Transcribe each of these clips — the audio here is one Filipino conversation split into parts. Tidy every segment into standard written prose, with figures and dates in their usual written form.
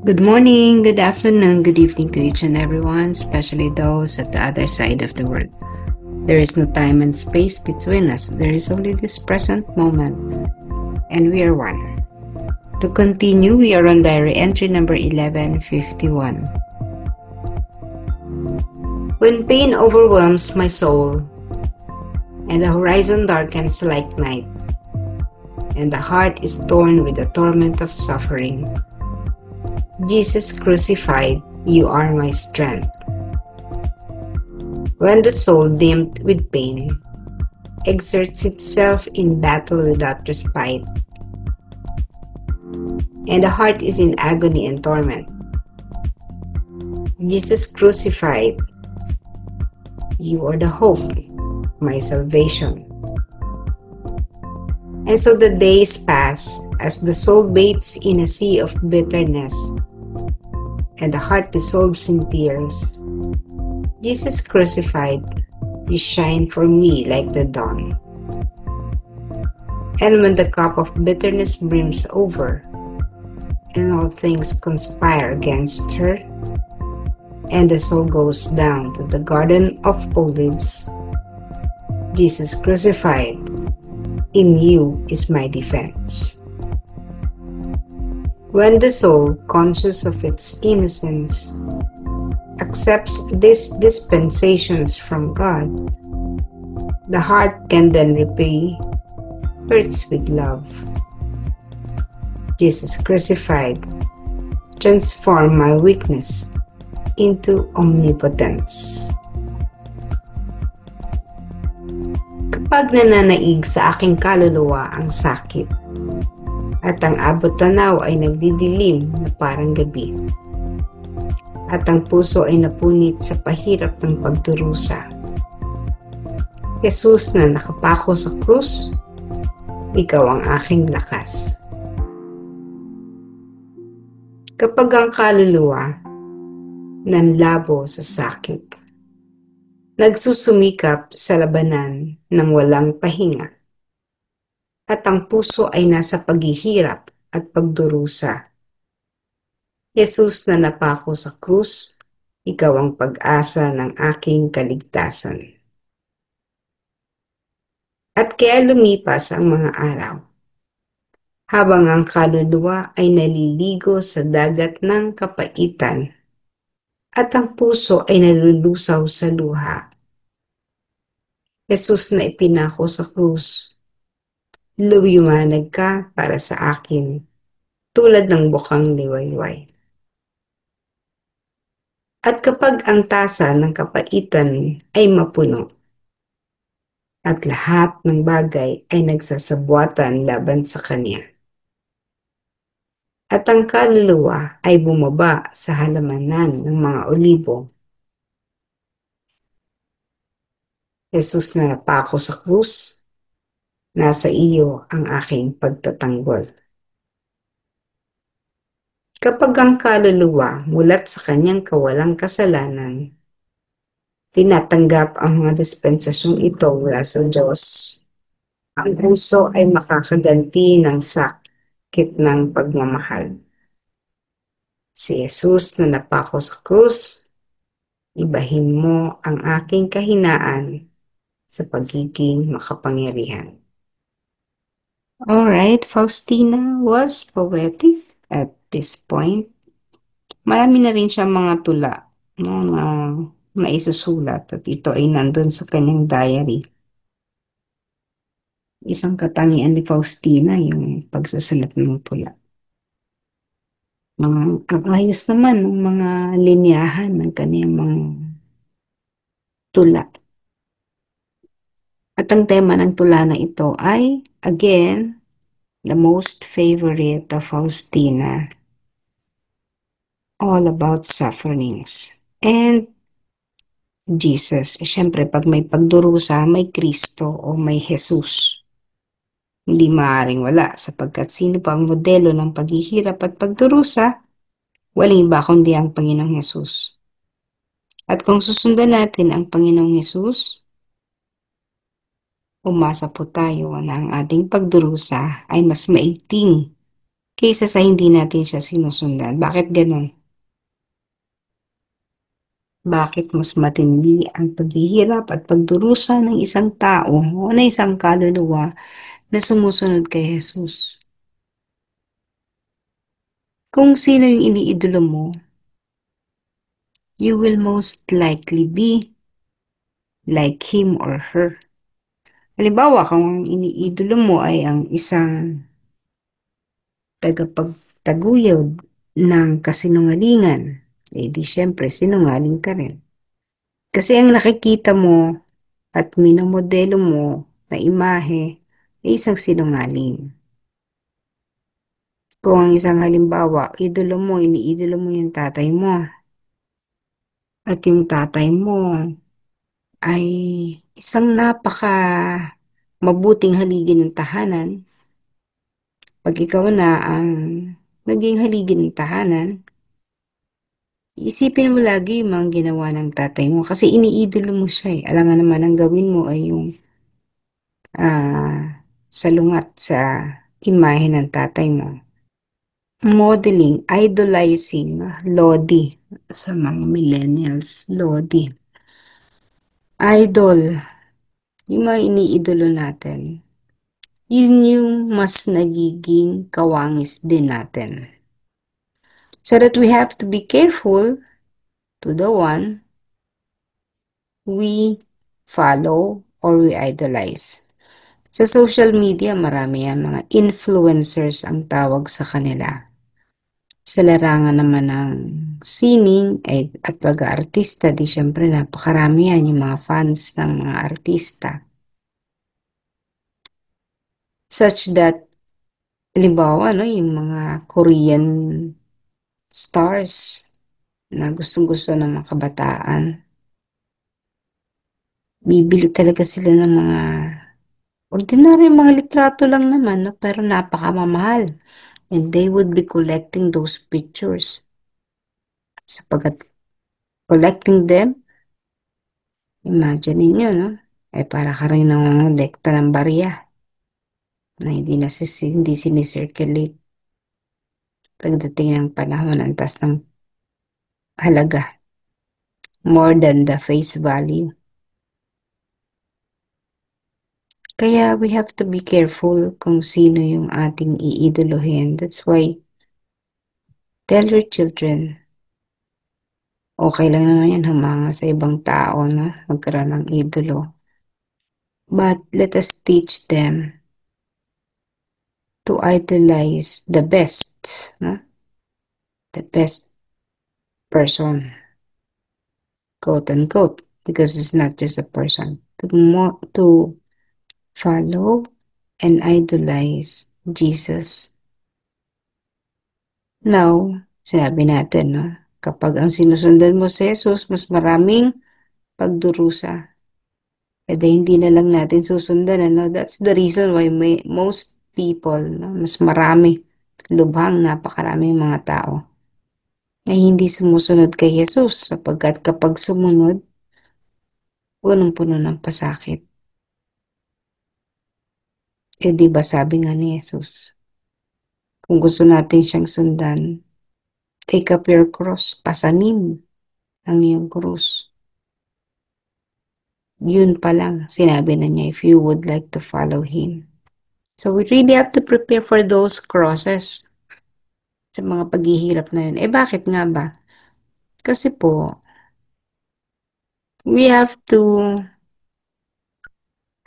Good morning, good afternoon, good evening to each and everyone, especially those at the other side of the world. There is no time and space between us. There is only this present moment, and we are one. To continue, we are on diary entry number 1151. When pain overwhelms my soul, and the horizon darkens like night, and the heart is torn with the torment of suffering, Jesus crucified, you are my strength. When the soul, dimmed with pain, exerts itself in battle without respite, and the heart is in agony and torment, Jesus crucified, you are the hope, my salvation. And so the days pass as the soul bathes in a sea of bitterness, and the heart dissolves in tears. Jesus crucified, you shine for me like the dawn. And when the cup of bitterness brims over, and all things conspire against her, and the soul goes down to the Garden of Olives, Jesus crucified, in you is my defense. When the soul, conscious of its innocence, accepts these dispensations from God, the heart can then repay hurts with love. Jesus crucified, transform my weakness into omnipotence. Kapag nananaig sa aking kaluluwa ang sakit, at ang abot tanaw ay nagdidilim na parang gabi, at ang puso ay napunit sa pahirap ng pagdurusa, Jesus na nakapako sa krus, ikaw ang aking lakas. Kapag ang kaluluwa nanlabo sa sakit, nagsusumikap sa labanan ng walang pahinga, at ang puso ay nasa paghihirap at pagdurusa, Jesus na napako sa krus, ikaw ang pag-asa ng aking kaligtasan. At kaya lumipas ang mga araw, habang ang kaluluwa ay naliligo sa dagat ng kapaitan, at ang puso ay nalulusaw sa luha, Jesus na ipinako sa krus, lumiwanag ka para sa akin, tulad ng bukang liwayway. At kapag ang tasa ng kapaitan ay mapuno, at lahat ng bagay ay nagsasabwatan laban sa Kanya, at ang kaluluwa ay bumaba sa halamanan ng mga olibo, Jesus na napako sa krus, nasa iyo ang aking pagtatanggol. Kapag ang kaluluwa mulat sa kanyang kawalang kasalanan, tinatanggap ang mga dispensasyong ito mula sa Diyos, ang puso ay makakaganti ng sakit ng pagmamahal. Si Jesus na napako sa krus, ibahin mo ang aking kahinaan sa pagiging makapangyarihan. Alright, Faustina was poetic at this point. Marami na rin siyang mga tula na isusulat at ito ay nandun sa kanyang diary. Isang katangian ni Faustina yung pagsusulat ng tula. Ang ayos naman ng mga linyahan ng kanyang mga tula. At ang tema ng tula na ito ay, again, the most favorite of Faustina, all about sufferings. And Jesus, syempre pag may pagdurusa, may Kristo o may Jesus. Hindi maaaring wala sapagkat sino pa ang modelo ng paghihirap at pagdurusa, walang iba kundi ang Panginoong Jesus. At kung susundan natin ang Panginoong Jesus, umasa po tayo na ang ating pagdurusa ay mas maigting kaysa sa hindi natin siya sinusundan. Bakit ganun? Bakit mas matindi ang paghihirap at pagdurusa ng isang tao o ng isang kaluluwa na sumusunod kay Jesus? Kung sino yung iniidolo mo, you will most likely be like him or her. Halimbawa, kung ang iniidolo mo ay ang isang tagapagtaguyod ng kasinungalingan, eh di syempre sinungaling ka rin. Kasi ang nakikita mo at minomodelo mo na imahe ay isang sinungaling. Kung ang isang halimbawa, idolo mo, iniidolo mo yung tatay mo, at yung tatay mo ay isang napaka mabuting haligi ng tahanan, pag ikaw na ang naging haligi ng tahanan, isipin mo lagi yung mga ginawa ng tatay mo kasi iniidolo mo siya eh. Alangan naman ang gawin mo ay yung salungat sa imahe ng tatay mo. Modeling, idolizing, Lodi sa mga millennials, Lodi. Idol, yung mga iniidolo natin, yun yung mas nagiging kawangis din natin. So that we have to be careful to the one we follow or we idolize. Sa social media, marami yan, mga influencers ang tawag sa kanila. Sa larangan naman ng sining at pag-aartista, di syempre napakarami yan yung mga fans ng mga artista. Such that, halimbawa, no, yung mga Korean stars na gustong-gusto ng mga kabataan, bibili talaga sila ng mga ordinary mga litrato lang naman, no, pero napakamamahal. And they would be collecting those pictures. Sapagat collecting them, imagine ninyo, no? Ay para ka rin nangongolekta ng barya na hindi sinicirculate pagdating ng panahon ang taas ng halaga more than the face value. Kaya we have to be careful kung sino yung ating iidolohin. That's why tell your children, okay lang naman yan humanga sa ibang tao na magkaroon ng idolo. But let us teach them to idolize the best, no? The best person, quote unquote, because it's not just a person. To follow and idolize Jesus. Now, sinabi natin, no? Kapag ang sinusundan mo si Jesus, mas maraming pagdurusa. Pwede hindi na lang natin susundan, ano? That's the reason why most people, no? Mas marami, lubhang napakaraming mga tao ay hindi sumusunod kay Jesus sapagkat kapag sumunod, punong-puno ng pasakit. Di ba sabi nga ni Jesus, kung gusto natin siyang sundan, take up your cross, pasanin ang iyong krus. Yun pa lang, sinabi na niya, if you would like to follow Him. So we really have to prepare for those crosses sa mga paghihirap na yun. Bakit nga ba? Kasi po, we have to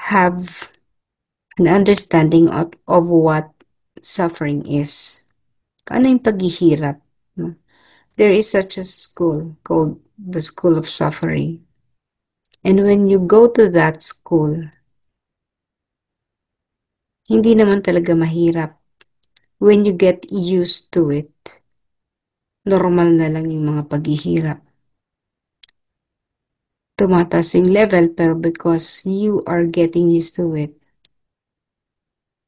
have an understanding of what suffering is. Ano yung paghihirap? No? There is such a school called the School of Suffering. And when you go to that school, hindi naman talaga mahirap. When you get used to it, normal na lang yung mga paghihirap. Tumataas yung level pero because you are getting used to it,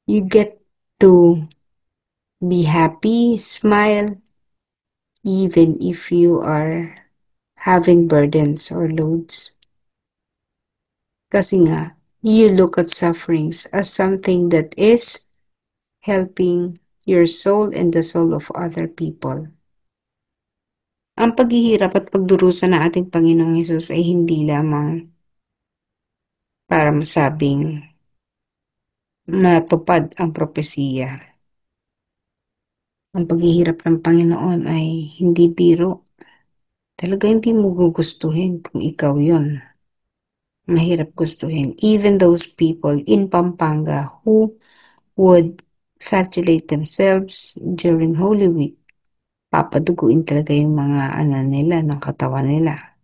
you get to be happy, smile, even if you are having burdens or loads. Kasi nga, you look at sufferings as something that is helping your soul and the soul of other people. Ang paghihirap at pagdurusa ng ating Panginoong Hesus ay hindi lamang para masabing matupad ang propesiya. Ang paghihirap ng Panginoon ay hindi biro. Talaga hindi mo gugustuhin kung ikaw yon. Mahirap gustuhin. Even those people in Pampanga who would flagellate themselves during Holy Week, papaduguin talaga yung mga nila, ng katawan nila.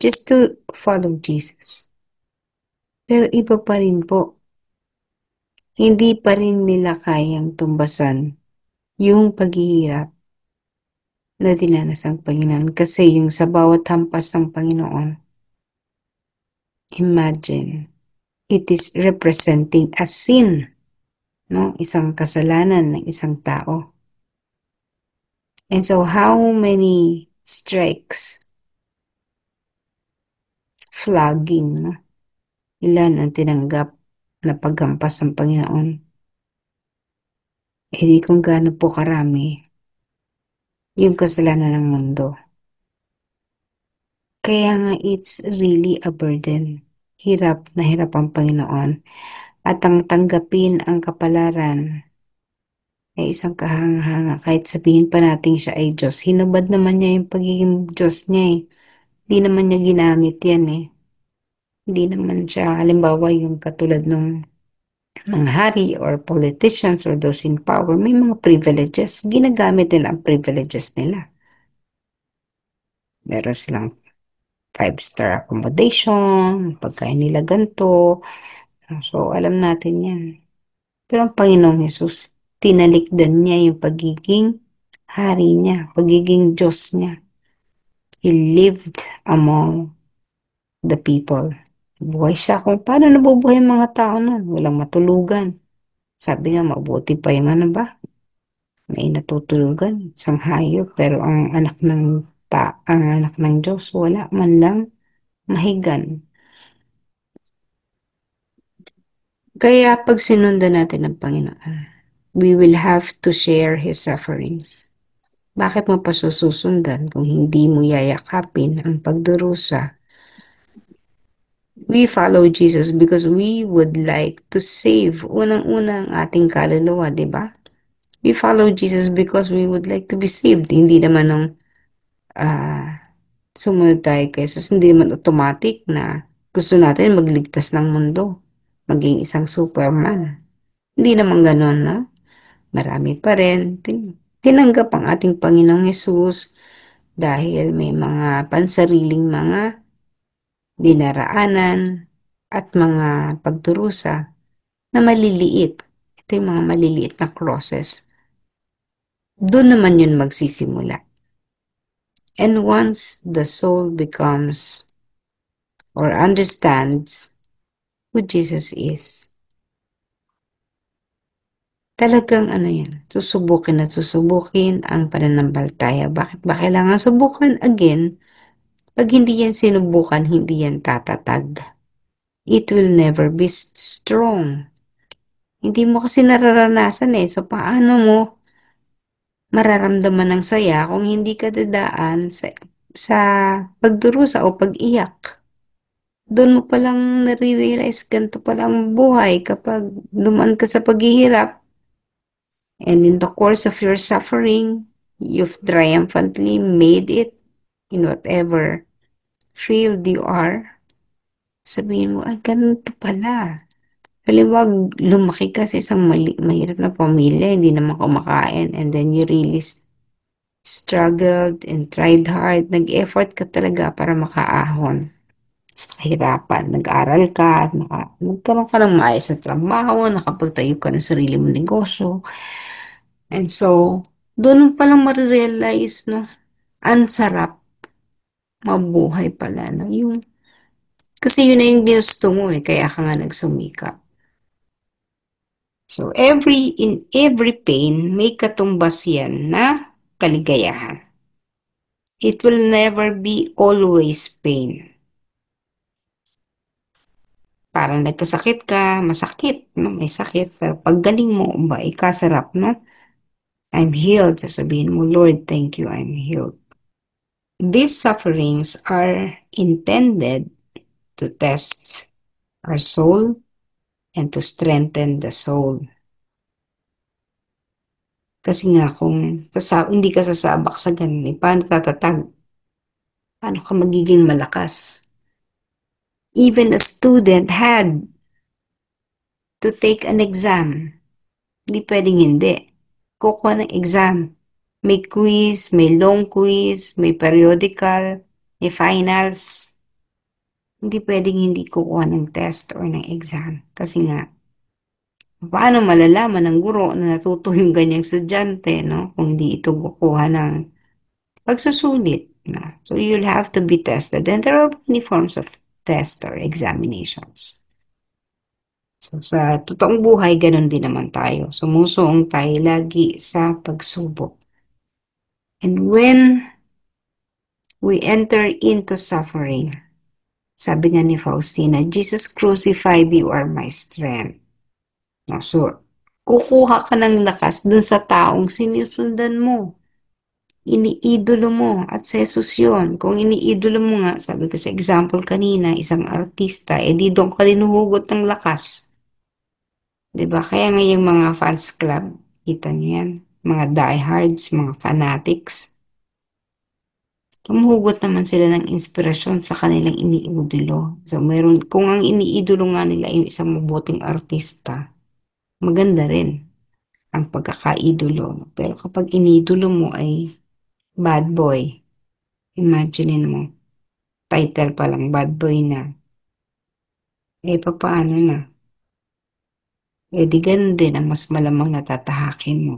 Just to follow Jesus. Pero iba pa rin po. Hindi pa rin nila kayang tumbasan yung paghihirap na dinanas ng Panginoon. Kasi yung sa bawat hampas ng Panginoon, imagine, it is representing a sin, no? Isang kasalanan ng isang tao. And so how many strikes, flogging, no? Ilan ang tinanggap na paghampas ng Panginoon? Eh di kung gaano po karami yung kasalanan ng mundo. Kaya nga it's really a burden. Hirap na hirap ang Panginoon. At ang tanggapin ang kapalaran ay isang kahanga-hanga. Kahit sabihin pa natin siya ay Diyos, hinubad naman niya yung pagiging Diyos niya eh. Hindi naman niya ginamit yan eh. Hindi naman siya, halimbawa yung katulad ng mga hari or politicians or those in power, may mga privileges. Ginagamit nila ang privileges nila. Meron silang 5-star accommodation, pagkain nila ganito. So, alam natin yan. Pero ang Panginoong Yesus, tinalikdan niya yung pagiging hari niya, pagiging Diyos niya. He lived among the people. Buhay siya kung paano nabubuhay ang mga tao nun. Walang matulugan. Sabi nga, mabuti pa yung ano ba? May natutulugan, isang hayop. Pero ang anak ng Diyos, wala man lang mahigan. Kaya pag sinundan natin ang Panginoon, we will have to share His sufferings. Bakit mo pa susundan kung hindi mo yayakapin ang pagdurusa? We follow Jesus because we would like to save unang-una ang ating kaluluwa, di ba? We follow Jesus because we would like to be saved. Hindi naman nung sumunod tayo kay Jesus, hindi naman automatic na gusto natin magligtas ng mundo, maging isang Superman. Hindi naman ganon, no? Marami pa rin tinanggap ang ating Panginoong Hesus dahil may mga pansariling mga dinaraanan at mga pagdurusa na maliliit. Ito yung mga maliliit na crosses. Doon naman yun magsisimula. And once the soul becomes or understands who Jesus is, talagang yan, susubukin at susubukin ang pananampalataya. Bakit ba kailangan subukan? Again, pag hindi yan sinubukan, hindi yan tatatag. It will never be strong. Hindi mo kasi nararanasan eh. So, paano mo mararamdaman ng saya kung hindi ka dadaan sa pagdurusa o pag-iyak? Doon mo palang nare-realize ganito palang buhay kapag dumaan ka sa paghihirap. And in the course of your suffering, you've triumphantly made it in whatever field you are. Sabihin mo, ay, ganito pala. Halimbawa, lumaki ka sa isang mahirap na pamilya, hindi naman kumakain, and then you really struggled and tried hard. Nag-effort ka talaga para makaahon sa kahirapan. Nag-aral ka, nagkaroon ka ng maayos na trabaho, nakapagtayo ka ng sarili mong negosyo. And so, doon pa lang marirealize, no, ang sarap mabuhay pala, no? Kasi yun na yung ginusto mo eh, kaya ka nga nagsumikap. So, in every pain, may katumbas yan na kaligayahan. It will never be always pain. Parang nagkasakit ka, masakit, no? May sakit. Pero pag galing mo, ba, ikasarap, no? I'm healed. Sasabihin mo, Lord, thank you, I'm healed. These sufferings are intended to test our soul and to strengthen the soul. Kasi nga kung hindi ka sasabak sa ganun, paano tatatag? Paano ka magiging malakas? Even a student had to take an exam. Hindi pwedeng hindi. Kukuha ng exam. May quiz, may long quiz, may periodical, may finals. Hindi pwedeng hindi kukuha ng test or ng exam. Kasi nga, paano malalaman ng guro na natuto yung ganyang estudyante, no? Kung hindi ito kukuha ng pagsusulit. No? So, you'll have to be tested. And there are many forms of test or examinations. So, sa totoong buhay, ganun din naman tayo. Sumusuong tayo lagi sa pagsubok. And when we enter into suffering, sabi nga ni Faustina, Jesus crucified, you are my strength. No, so, kukuha ka ng lakas dun sa taong sinusundan mo. Iniidolo mo at sa Jesus yun. Kung iniidolo mo nga, sabi ko sa example kanina, isang artista, di doon ka dinuhugot ng lakas. 'Di ba? Kaya nga yung mga fans club, kita nyo yan, mga diehards, mga fanatics, humuhugot naman sila ng inspirasyon sa kanilang iniidolo. So, kung ang iniidolo nga nila ay isang mabuting artista, maganda rin ang pagkakaidolo. Pero kapag iniidolo mo ay bad boy, imagine mo, title pa lang, bad boy na. Papaano na? Di ganun din ang mas malamang natatahakin mo.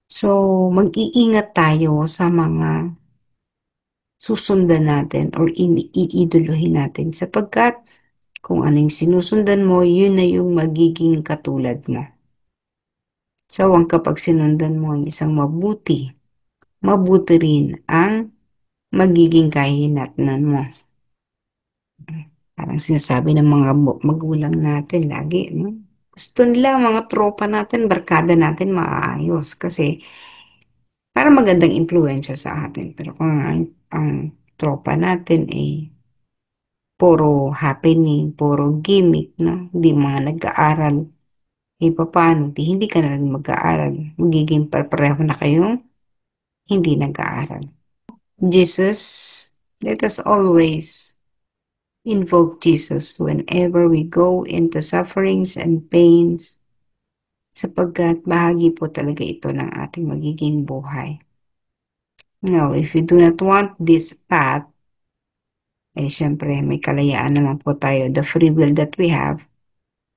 So, mag-iingat tayo sa mga susundan natin or iidolohin natin sapagkat kung ano yung sinusundan mo, yun na yung magiging katulad mo. So, ang kapag sinundan mo ang isang mabuti, mabuti rin ang magiging kahinatnan mo. Parang sinasabi ng mga magulang natin lagi, no? Gusto nila mga tropa natin, barkada natin maayos kasi para magandang impluensya sa atin. Pero kung ang tropa natin ay puro happening, puro gimmick, no? Hindi mga nag-aaral. Paano? Hindi ka na rin mag-aaral. Magiging pareho na kayong hindi nag-aaral. Jesus, let us always invoke Jesus whenever we go into sufferings and pains sapagkat bahagi po talaga ito ng ating magiging buhay. Now, if you do not want this path, syempre may kalayaan naman po tayo. The free will that we have,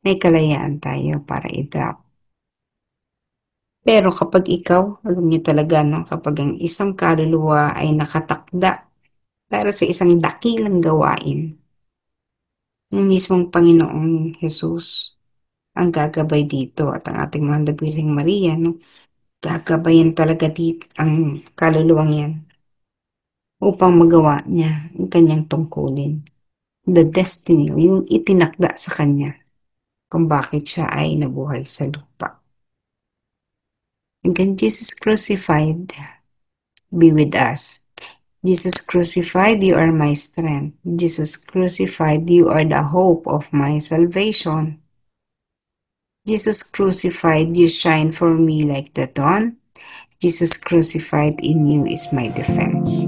may kalayaan tayo para i-drop. Pero kapag ikaw, alam niyo talaga, no, kapag ang isang kaluluwa ay nakatakda para sa isang dakilang gawain, ng mismong Panginoong Jesus ang gagabay dito at ang ating Mahal na Birheng Maria, no, gagabayan talaga dito ang kaluluwang yan upang magawa niya ang kanyang tungkulin. The destiny, yung itinakda sa kanya kung bakit siya ay nabuhay sa lupa. Again, Jesus crucified, be with us. Jesus crucified, you are my strength. Jesus crucified, you are the hope of my salvation. Jesus crucified, you shine for me like the dawn. Jesus crucified, in you is my defense.